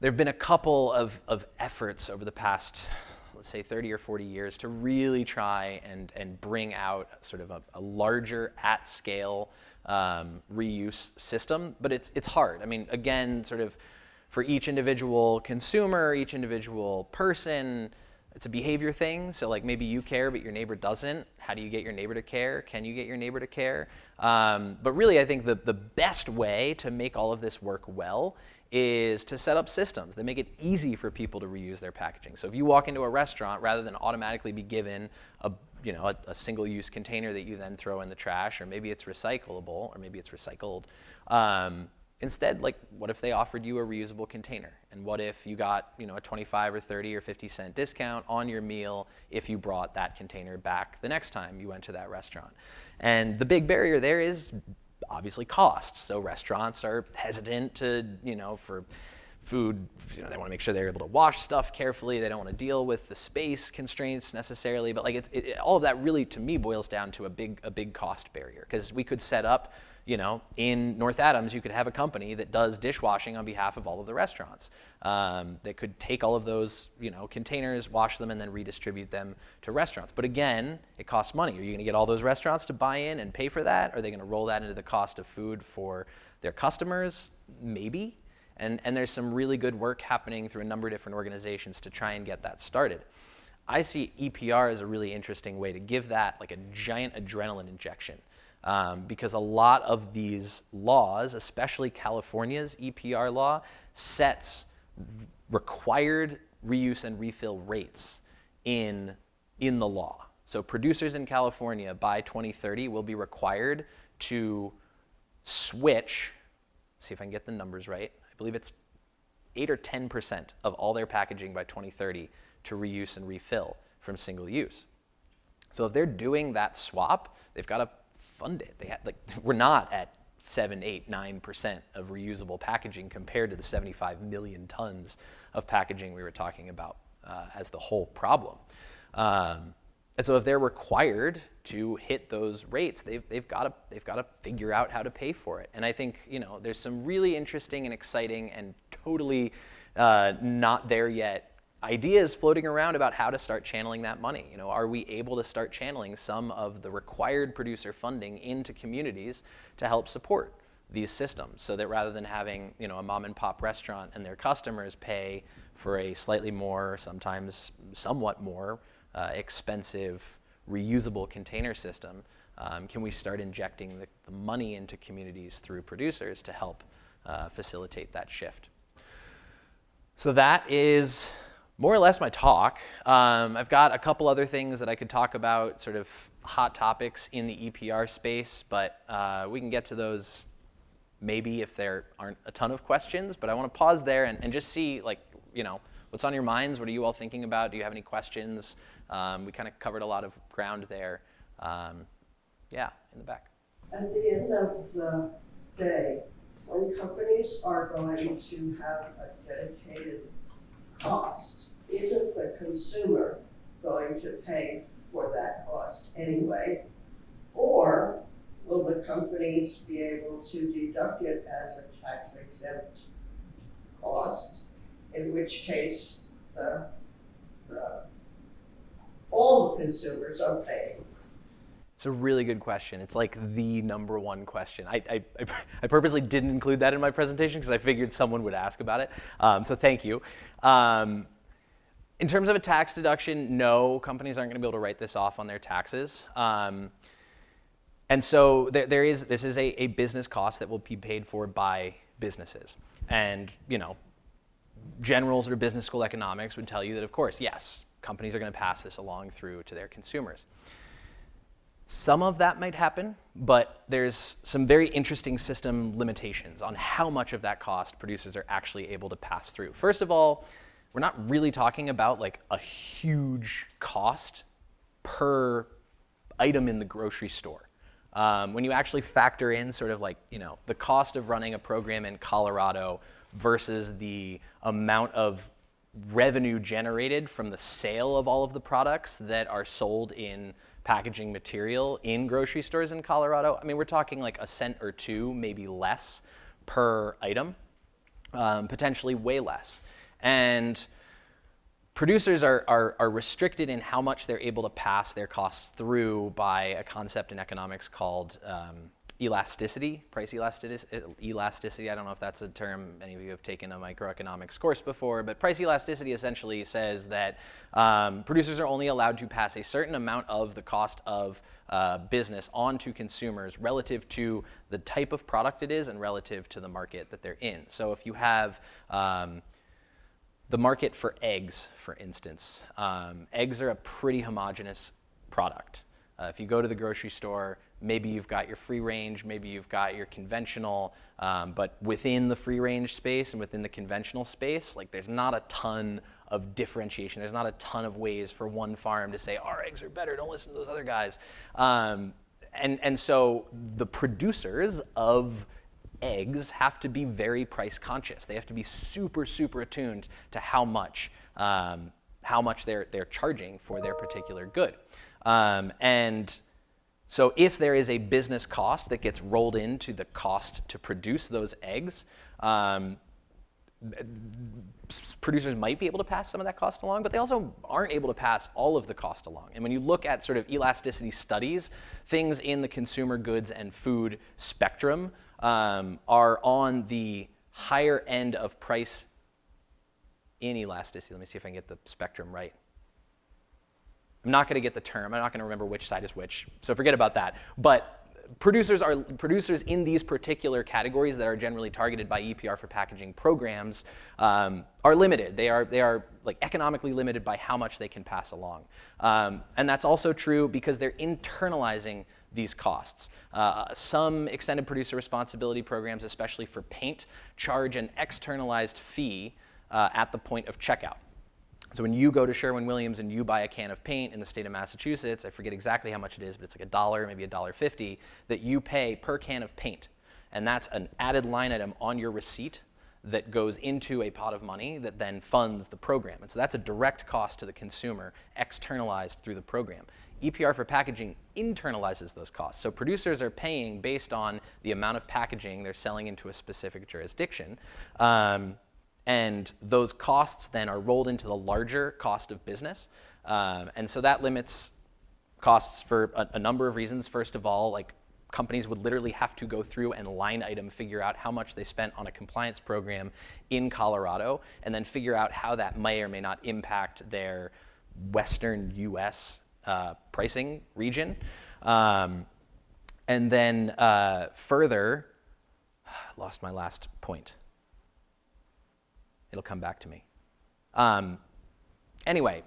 have been a couple of efforts over the past, let's say 30 or 40 years to really try and bring out sort of a larger at-scale reuse system, but it's hard. I mean, again, sort of for each individual consumer, each individual person, it's a behavior thing. So like maybe you care, but your neighbor doesn't. How do you get your neighbor to care? Can you get your neighbor to care? But really, I think the best way to make all of this work well is to set up systems that make it easy for people to reuse their packaging. So if you walk into a restaurant, rather than automatically be given a single-use container that you then throw in the trash, or maybe it's recyclable, or maybe it's recycled, instead, like, what if they offered you a reusable container? And what if you got, a 25 or 30 or 50 cent discount on your meal if you brought that container back the next time you went to that restaurant? And the big barrier there is obviously cost. So restaurants are hesitant to, for food, they want to make sure they're able to wash stuff carefully. They don't want to deal with the space constraints necessarily. But like all of that really, to me, boils down to a big cost barrier. Because we could set up, in North Adams, you could have a company that does dishwashing on behalf of all of the restaurants. That could take all of those, containers, wash them, and then redistribute them to restaurants. But again, it costs money. Are you going to get all those restaurants to buy in and pay for that? Are they going to roll that into the cost of food for their customers? Maybe. And there's some really good work happening through a number of different organizations to try and get that started. I see EPR as a really interesting way to give that like a giant adrenaline injection. Because a lot of these laws, especially California's EPR law, sets required reuse and refill rates in the law. So producers in California by 2030 will be required to switch, see if I can get the numbers right, I believe it's 8 or 10% of all their packaging by 2030 to reuse and refill from single use. So if they're doing that swap, they've got to fund it. We're not at 7, 8, 9% of reusable packaging compared to the 75 million tons of packaging we were talking about as the whole problem. And so if they're required to hit those rates, they've got to figure out how to pay for it. And I think there's some really interesting and exciting and totally not there yet ideas floating around about how to start channeling that money. Are we able to start channeling some of the required producer funding into communities to help support these systems, so that rather than having a mom and pop restaurant and their customers pay for a slightly more, sometimes somewhat more expensive reusable container system, can we start injecting the money into communities through producers to help facilitate that shift? So that is more or less my talk. I've got a couple other things that I could talk about, sort of hot topics in the EPR space, but we can get to those maybe if there aren't a ton of questions. But I want to pause there and just see, what's on your minds? What are you all thinking about? Do you have any questions? We kind of covered a lot of ground there. Yeah, in the back. At the end of the day, when companies are going to have a dedicated cost, isn't the consumer going to pay for that cost anyway? Or will the companies be able to deduct it as a tax-exempt cost, in which case all the consumers are paying? It's a really good question. It's like the number one question. I purposely didn't include that in my presentation because I figured someone would ask about it. So thank you. In terms of a tax deduction, no, companies aren't going to be able to write this off on their taxes. And so this is a business cost that will be paid for by businesses. And general sort of business school economics would tell you that, of course, yes, companies are going to pass this along through to their consumers. Some of that might happen, but there's some very interesting system limitations on how much of that cost producers are actually able to pass through. First of all, we're not really talking about like a huge cost per item in the grocery store. When you actually factor in sort of like, the cost of running a program in Colorado versus the amount of revenue generated from the sale of all of the products that are sold in packaging material in grocery stores in Colorado, I mean, we're talking like a cent or two, maybe less per item, potentially way less. And producers are restricted in how much they're able to pass their costs through by a concept in economics called elasticity, price elasticity. I don't know if that's a term any of you have taken a microeconomics course before, but price elasticity essentially says that producers are only allowed to pass a certain amount of the cost of business on to consumers relative to the type of product it is and relative to the market that they're in. So if you have the market for eggs, for instance, eggs are a pretty homogeneous product. If you go to the grocery store, maybe you've got your free range, maybe you've got your conventional, but within the free range space and within the conventional space, like there's not a ton of differentiation. There's not a ton of ways for one farm to say, our eggs are better, don't listen to those other guys. And so the producers of eggs have to be very price conscious. They have to be super, super attuned to how much they're charging for their particular good. And so if there is a business cost that gets rolled into the cost to produce those eggs, producers might be able to pass some of that cost along, but they also aren't able to pass all of the cost along. And when you look at sort of elasticity studies, things in the consumer goods and food spectrum are on the higher end of price inelasticity. Let me see if I can get the spectrum right. I'm not going to get the term. I'm not going to remember which side is which, so forget about that. But producers in these particular categories that are generally targeted by EPR for packaging programs are limited. They are like economically limited by how much they can pass along. And that's also true because they're internalizing these costs. Some extended producer responsibility programs, especially for paint, charge an externalized fee at the point of checkout. So when you go to Sherwin-Williams and you buy a can of paint in the state of Massachusetts, I forget exactly how much it is, but it's like $1, maybe $1.50, that you pay per can of paint. And that's an added line item on your receipt that goes into a pot of money that then funds the program. And so that's a direct cost to the consumer, externalized through the program. EPR for packaging internalizes those costs. So producers are paying based on the amount of packaging they're selling into a specific jurisdiction. And those costs then are rolled into the larger cost of business. And so that limits costs for a number of reasons. First of all, like companies would literally have to go through and line item figure out how much they spent on a compliance program in Colorado, and then figure out how that may or may not impact their Western US pricing region. And then further, lost my last point. It'll come back to me. Anyway,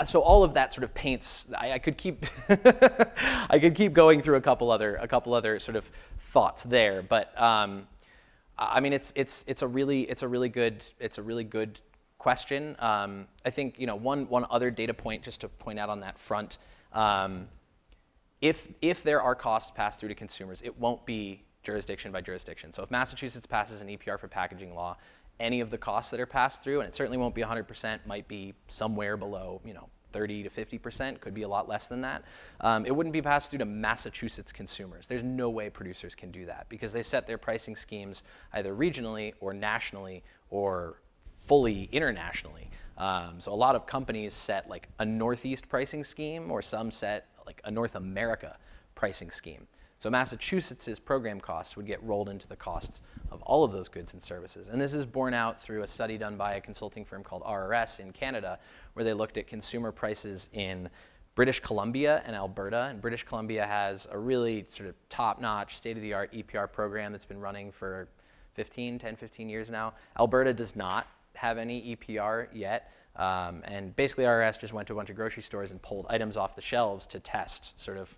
so all of that sort of paints. I could keep I could keep going through a couple other sort of thoughts there, but I mean it's a really good question. I think one other data point just to point out on that front. If there are costs passed through to consumers, it won't be jurisdiction by jurisdiction. So if Massachusetts passes an EPR for packaging law, any of the costs that are passed through, and it certainly won't be 100%, might be somewhere below 30 to 50%, could be a lot less than that. It wouldn't be passed through to Massachusetts consumers. There's no way producers can do that because they set their pricing schemes either regionally or nationally or fully internationally. So a lot of companies set like a Northeast pricing scheme, or some set like a North America pricing scheme. So Massachusetts' program costs would get rolled into the costs of all of those goods and services. And this is borne out through a study done by a consulting firm called RRS in Canada, where they looked at consumer prices in British Columbia and Alberta. And British Columbia has a really sort of top-notch, state-of-the-art EPR program that's been running for 10, 15 years now. Alberta does not have any EPR yet. And basically IRS just went to a bunch of grocery stores and pulled items off the shelves to test sort of,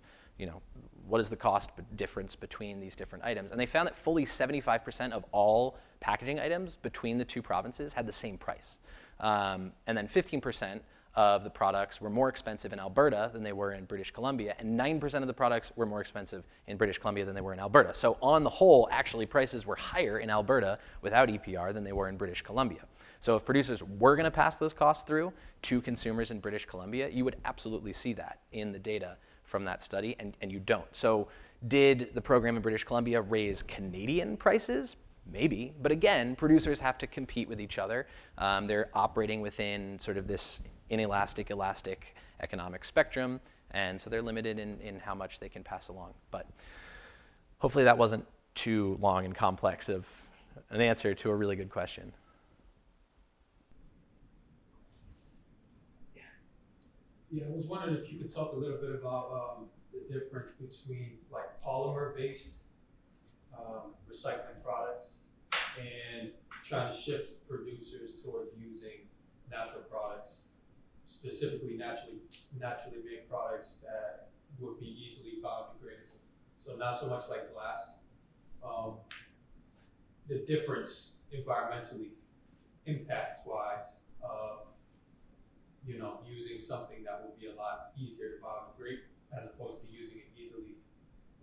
what is the cost difference between these different items. And they found that fully 75% of all packaging items between the two provinces had the same price. And then 15% of the products were more expensive in Alberta than they were in British Columbia, and 9% of the products were more expensive in British Columbia than they were in Alberta. So on the whole, actually prices were higher in Alberta without EPR than they were in British Columbia. So if producers were going to pass those costs through to consumers in British Columbia, you would absolutely see that in the data from that study, and you don't. So did the program in British Columbia raise Canadian prices? Maybe, but again, producers have to compete with each other. They're operating within sort of this inelastic, elastic economic spectrum, and so they're limited in how much they can pass along. But hopefully that wasn't too long and complex of an answer to a really good question. Yeah, I was wondering if you could talk a little bit about the difference between like polymer-based recycling products and trying to shift producers towards using natural products, specifically naturally made products that would be easily biodegradable. So not so much like glass. The difference environmentally, impact-wise, of using something that would be a lot easier to biodegrade as opposed to using an easily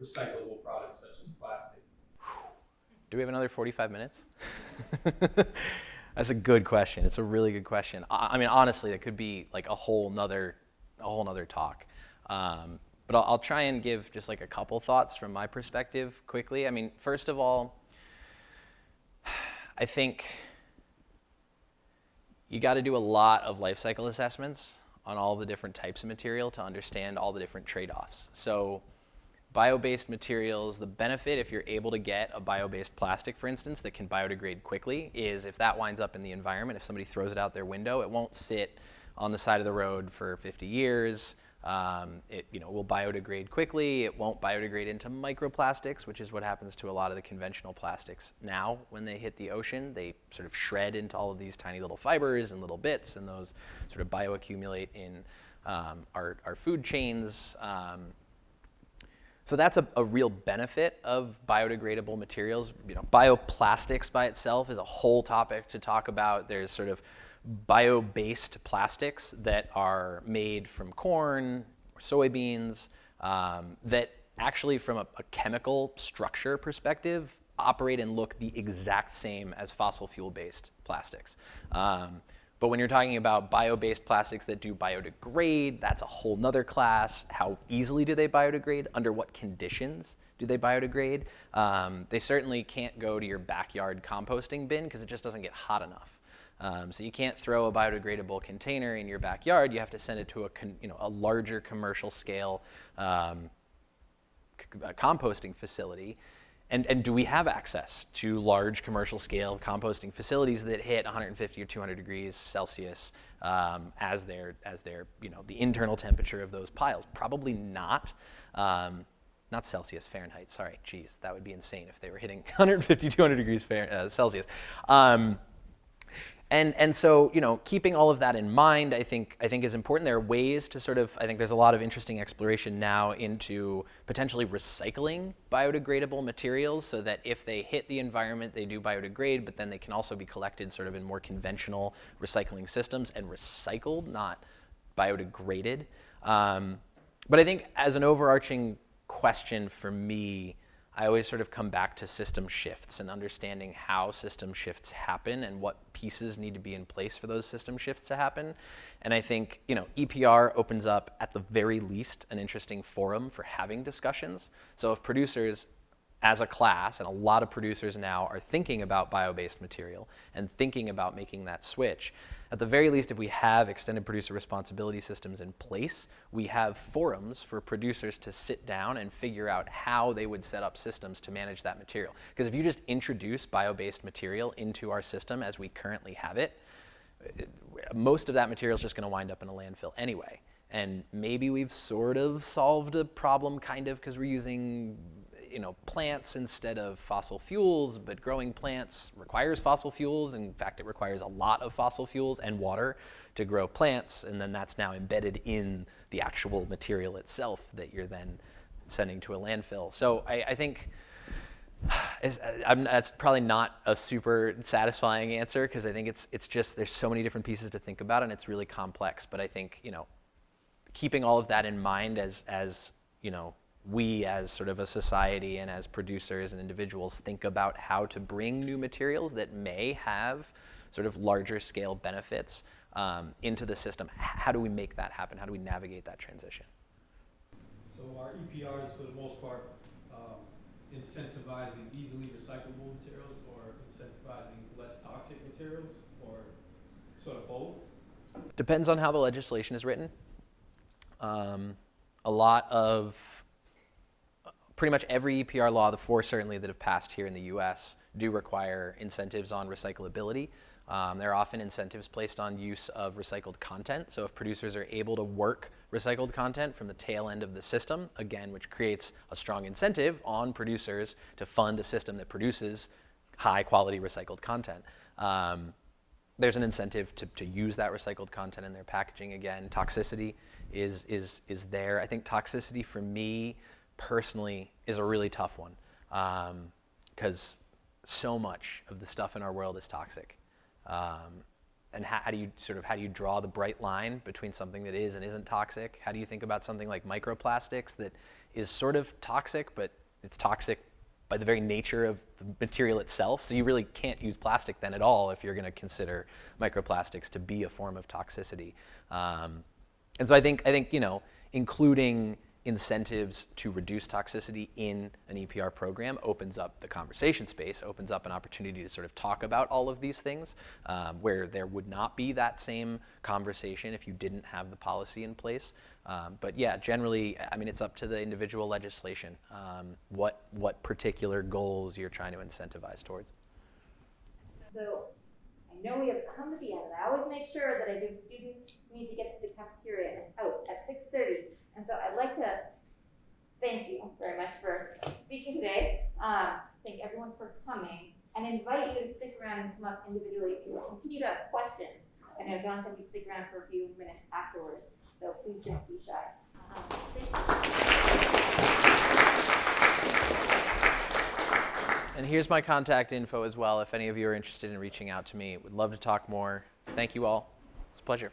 recyclable product such as plastic. Do we have another 45 minutes? That's a good question. It's a really good question. I mean, honestly, it could be like a whole nother talk. But I'll try and give just like a couple thoughts from my perspective quickly. I mean, first of all, I think you got to do a lot of life cycle assessments on all the different types of material to understand all the different trade-offs. So bio-based materials, the benefit if you're able to get a bio-based plastic, for instance, that can biodegrade quickly is if that winds up in the environment, if somebody throws it out their window, it won't sit on the side of the road for 50 years. It will biodegrade quickly. It won't biodegrade into microplastics, which is what happens to a lot of the conventional plastics now. When they hit the ocean, they sort of shred into all of these tiny little fibers and little bits, and those sort of bioaccumulate in our food chains. So that's a real benefit of biodegradable materials. Bioplastics by itself is a whole topic to talk about. There's sort of bio-based plastics that are made from corn or soybeans that actually from a chemical structure perspective operate and look the exact same as fossil fuel-based plastics. But when you're talking about bio-based plastics that do biodegrade, that's a whole nother class. How easily do they biodegrade? Under what conditions do they biodegrade? They certainly can't go to your backyard composting bin because it just doesn't get hot enough. So you can't throw a biodegradable container in your backyard. You have to send it to a larger commercial scale composting facility. And do we have access to large commercial scale composting facilities that hit 150 or 200 degrees Celsius as their the internal temperature of those piles? Probably not. Not Celsius, Fahrenheit. Sorry, geez, that would be insane if they were hitting 150, 200 degrees Celsius. And so, keeping all of that in mind, I think is important. There are ways to I think there's a lot of interesting exploration now into potentially recycling biodegradable materials so that if they hit the environment, they do biodegrade, but then they can also be collected sort of in more conventional recycling systems and recycled, not biodegraded. But I think as an overarching question for me, I always sort of come back to system shifts and understanding how system shifts happen and what pieces need to be in place for those system shifts to happen. And I think, EPR opens up at the very least an interesting forum for having discussions. So if producers as a class, and a lot of producers now are thinking about bio-based material and thinking about making that switch, at the very least, if we have extended producer responsibility systems in place, we have forums for producers to sit down and figure out how they would set up systems to manage that material. Because if you just introduce bio-based material into our system as we currently have it, most of that material is just going to wind up in a landfill anyway. And maybe we've sort of solved a problem, kind of, because we're using plants instead of fossil fuels, but growing plants requires fossil fuels. In fact, it requires a lot of fossil fuels and water to grow plants, and then that's now embedded in the actual material itself that you're then sending to a landfill. So I think that's probably not a super satisfying answer, because I think it's just there's so many different pieces to think about, and it's really complex. But I think keeping all of that in mind as we as sort of a society and as producers and individuals think about how to bring new materials that may have sort of larger scale benefits into the system. How do we make that happen? How do we navigate that transition? So our EPRs, for the most part, incentivizing easily recyclable materials or incentivizing less toxic materials, or sort of both? Depends on how the legislation is written. A lot of, pretty much every EPR law, the 4 certainly that have passed here in the US, do require incentives on recyclability. There are often incentives placed on use of recycled content. So if producers are able to work recycled content from the tail end of the system, again, which creates a strong incentive on producers to fund a system that produces high quality recycled content. There's an incentive to use that recycled content in their packaging. Again, toxicity is there. I think toxicity for me personally is a really tough one, because so much of the stuff in our world is toxic. And how do you draw the bright line between something that is and isn't toxic? How do you think about something like microplastics that is sort of toxic, but it's toxic by the very nature of the material itself? So you really can't use plastic then at all if you're going to consider microplastics to be a form of toxicity. And so I think including incentives to reduce toxicity in an EPR program opens up the conversation space, opens up an opportunity to sort of talk about all of these things, where there would not be that same conversation if you didn't have the policy in place. But yeah, generally, I mean, it's up to the individual legislation, what particular goals you're trying to incentivize towards. So I know we have come to the end, and I always make sure that I give students need to get to the cafeteria and out at 6:30. And so I'd like to thank you very much for speaking today. Thank everyone for coming, and invite you to stick around and come up individually if you continue to have questions. I know John said he'd stick around for a few minutes afterwards, so please don't be shy. Thank you. And here's my contact info as well if any of you are interested in reaching out to me. Would love to talk more. Thank you all. It's a pleasure.